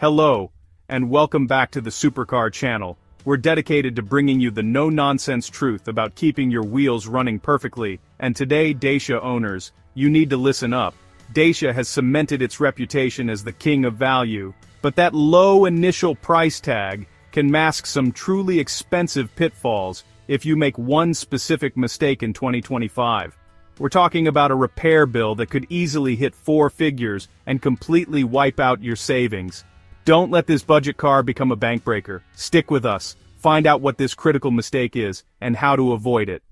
Hello, and welcome back to the Supercar channel. We're dedicated to bringing you the no-nonsense truth about keeping your wheels running perfectly, and today, Dacia owners, you need to listen up. Dacia has cemented its reputation as the king of value, but that low initial price tag can mask some truly expensive pitfalls if you make one specific mistake in 2025. We're talking about a repair bill that could easily hit 4 figures and completely wipe out your savings. Don't let this budget car become a bank breaker. Stick with us. Find out what this critical mistake is and how to avoid it.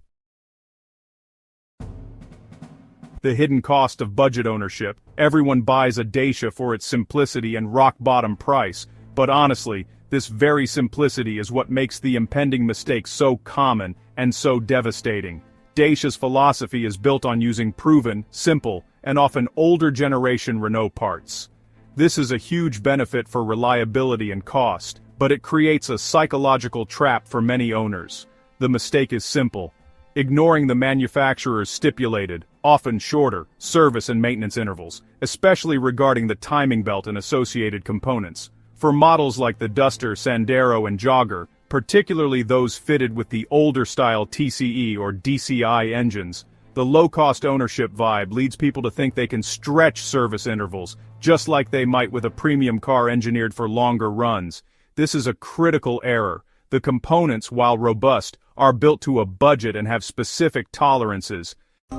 The hidden cost of budget ownership. Everyone buys a Dacia for its simplicity and rock-bottom price, but honestly, this very simplicity is what makes the impending mistake so common and so devastating. Dacia's philosophy is built on using proven, simple, and often older generation Renault parts. This is a huge benefit for reliability and cost, but it creates a psychological trap for many owners. The mistake is simple: ignoring the manufacturer's stipulated, often shorter, service and maintenance intervals, especially regarding the timing belt and associated components. For models like the Duster, Sandero and Jogger, particularly those fitted with the older-style TCE or DCI engines, the low-cost ownership vibe leads people to think they can stretch service intervals, just like they might with a premium car engineered for longer runs. This is a critical error. The components, while robust, are built to a budget and have specific tolerances. The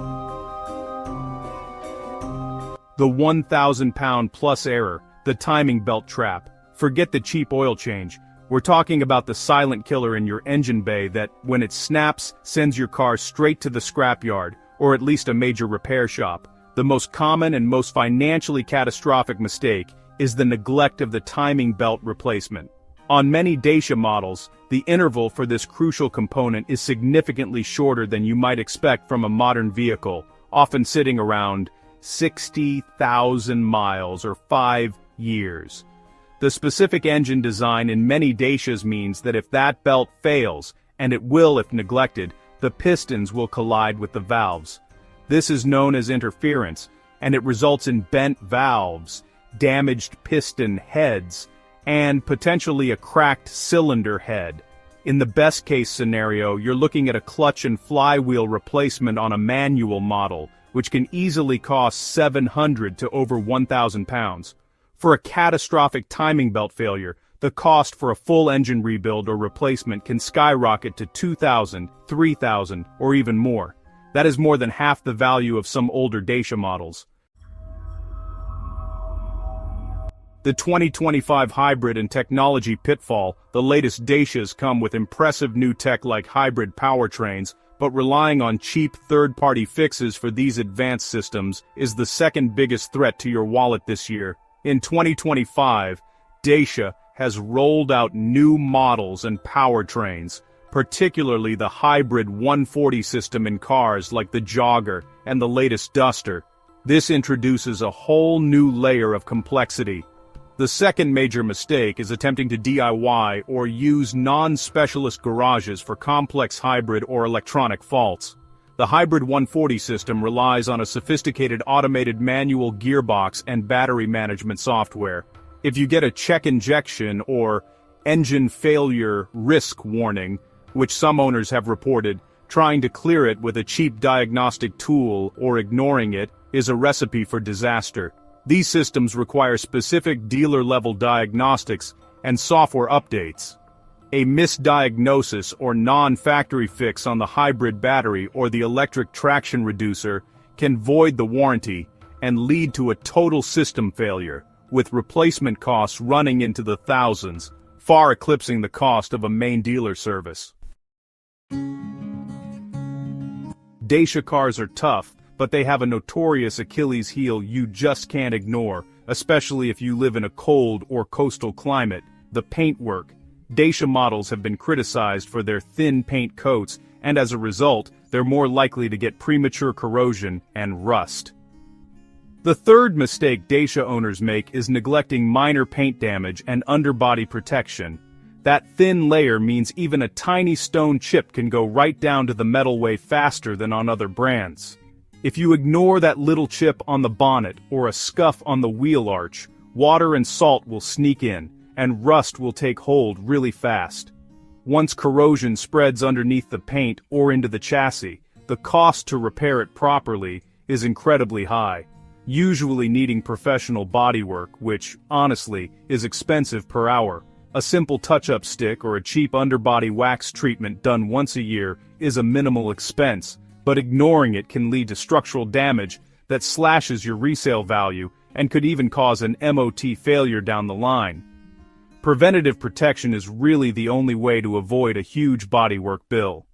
1,000-pound plus error, the timing belt trap. Forget the cheap oil change. We're talking about the silent killer in your engine bay that, when it snaps, sends your car straight to the scrapyard, or at least a major repair shop. The most common and most financially catastrophic mistake is the neglect of the timing belt replacement. On many Dacia models, the interval for this crucial component is significantly shorter than you might expect from a modern vehicle, often sitting around 60,000 miles or 5 years. The specific engine design in many Dacias means that if that belt fails, and it will if neglected, the pistons will collide with the valves. This is known as interference, and it results in bent valves, damaged piston heads, and potentially a cracked cylinder head. In the best-case scenario, you're looking at a clutch and flywheel replacement on a manual model, which can easily cost 700 to over 1,000 pounds. For a catastrophic timing belt failure, the cost for a full engine rebuild or replacement can skyrocket to 2,000, 3,000, or even more. That is more than half the value of some older Dacia models. The 2025 hybrid and technology pitfall. The latest Dacias come with impressive new tech like hybrid powertrains, but relying on cheap third-party fixes for these advanced systems is the second biggest threat to your wallet this year. In 2025, Dacia has rolled out new models and powertrains, particularly the hybrid 140 system in cars like the Jogger and the latest Duster. This introduces a whole new layer of complexity. The second major mistake is attempting to DIY or use non-specialist garages for complex hybrid or electronic faults. The hybrid 140 system relies on a sophisticated automated manual gearbox and battery management software. If you get a check injection or engine failure risk warning, which some owners have reported, trying to clear it with a cheap diagnostic tool or ignoring it is a recipe for disaster. These systems require specific dealer-level diagnostics and software updates. A misdiagnosis or non-factory fix on the hybrid battery or the electric traction reducer can void the warranty and lead to a total system failure, with replacement costs running into the thousands, far eclipsing the cost of a main dealer service. Dacia cars are tough, but they have a notorious Achilles heel you just can't ignore, especially if you live in a cold or coastal climate: the paintwork. Dacia models have been criticized for their thin paint coats, and as a result, they're more likely to get premature corrosion and rust. The third mistake Dacia owners make is neglecting minor paint damage and underbody protection. That thin layer means even a tiny stone chip can go right down to the metal way faster than on other brands. If you ignore that little chip on the bonnet or a scuff on the wheel arch, water and salt will sneak in, and rust will take hold really fast. Once corrosion spreads underneath the paint or into the chassis, the cost to repair it properly is incredibly high, usually needing professional bodywork, which, honestly, is expensive per hour. A simple touch-up stick or a cheap underbody wax treatment done once a year is a minimal expense, but ignoring it can lead to structural damage that slashes your resale value and could even cause an MOT failure down the line. Preventative protection is really the only way to avoid a huge bodywork bill.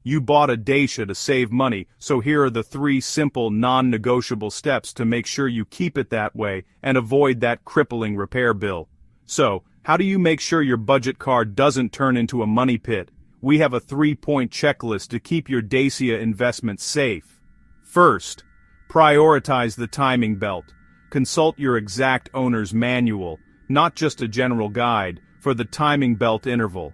You bought a Dacia to save money, so here are the 3 simple non-negotiable steps to make sure you keep it that way and avoid that crippling repair bill. So, how do you make sure your budget car doesn't turn into a money pit? We have a 3-point checklist to keep your Dacia investment safe. First, prioritize the timing belt. Consult your exact owner's manual, not just a general guide, for the timing belt interval.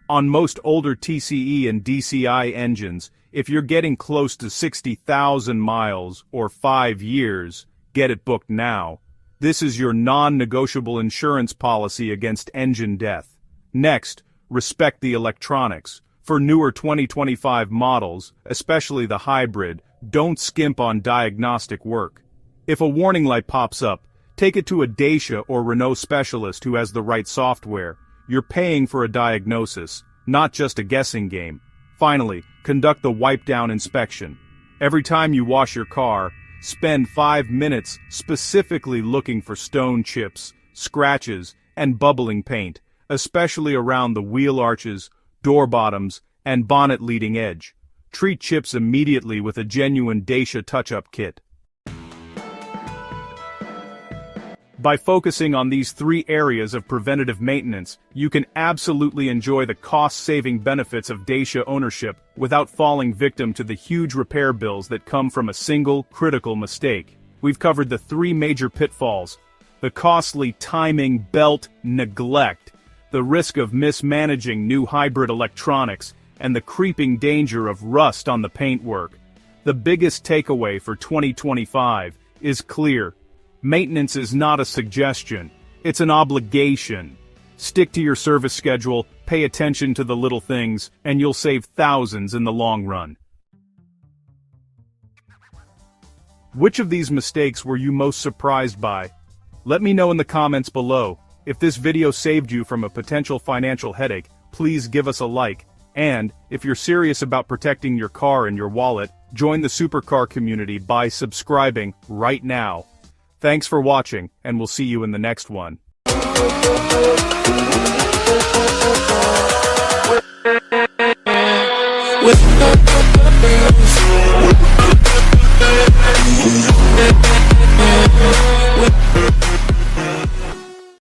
On most older TCE and DCI engines, if you're getting close to 60,000 miles or 5 years, get it booked now. This is your non-negotiable insurance policy against engine death. Next, respect the electronics. For newer 2025 models, especially the hybrid, don't skimp on diagnostic work. If a warning light pops up, take it to a Dacia or Renault specialist who has the right software. You're paying for a diagnosis, not just a guessing game. Finally, conduct the wipe-down inspection. Every time you wash your car, spend 5 minutes specifically looking for stone chips, scratches, and bubbling paint, especially around the wheel arches, door bottoms, and bonnet leading edge. Treat chips immediately with a genuine Dacia touch-up kit. By focusing on these 3 areas of preventative maintenance, you can absolutely enjoy the cost-saving benefits of Dacia ownership without falling victim to the huge repair bills that come from a single, critical mistake. We've covered the 3 major pitfalls: the costly timing belt neglect, the risk of mismanaging new hybrid electronics, and the creeping danger of rust on the paintwork. The biggest takeaway for 2025 is clear. Maintenance is not a suggestion, it's an obligation. Stick to your service schedule, pay attention to the little things, and you'll save thousands in the long run. Which of these mistakes were you most surprised by? Let me know in the comments below. If this video saved you from a potential financial headache, please give us a like. And, if you're serious about protecting your car and your wallet, join the supercar community by subscribing right now. Thanks for watching, and we'll see you in the next one.